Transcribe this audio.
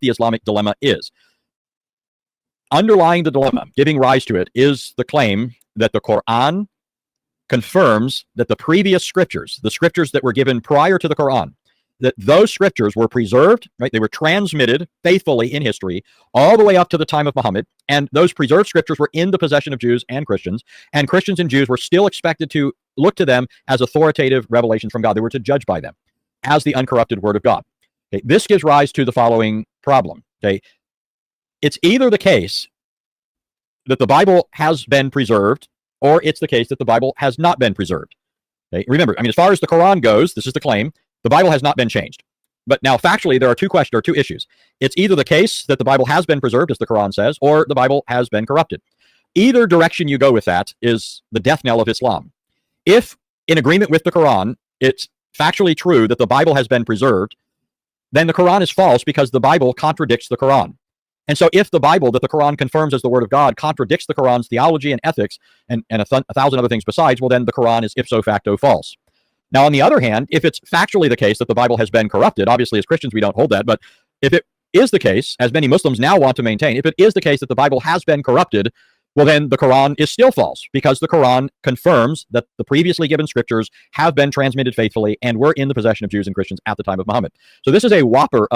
the Islamic dilemma is. Underlying the dilemma, giving rise to it, is the claim that the Quran confirms that the previous scriptures, the scriptures that were given prior to the Quran, that those scriptures were preserved, right? They were transmitted faithfully in history all the way up to the time of Muhammad, and those preserved scriptures were in the possession of Jews and Christians and Jews were still expected to look to them as authoritative revelations from God. They were to judge by them as the uncorrupted word of God. Okay, this gives rise to the following problem. Okay, it's either the case that the Bible has been preserved, or it's the case that the Bible has not been preserved. Okay, remember, as far as the Quran goes, this is the claim, the Bible has not been changed. But now, factually, there are two issues. It's either the case that the Bible has been preserved, as the Quran says, or the Bible has been corrupted. Either direction you go with that is the death knell of Islam. If, in agreement with the Quran, it's factually true that the Bible has been preserved, then the Quran is false because the Bible contradicts the Quran. And so if the Bible that the Quran confirms as the word of God contradicts the Quran's theology and ethics and a thousand other things besides, well, then the Quran is ipso facto false. Now, on the other hand, if it's factually the case that the Bible has been corrupted, obviously as Christians we don't hold that, but if it is the case, as many Muslims now want to maintain, if it is the case that the Bible has been corrupted, well, then the Quran is still false because the Quran confirms that the previously given scriptures have been transmitted faithfully and were in the possession of Jews and Christians at the time of Muhammad. So this is a whopper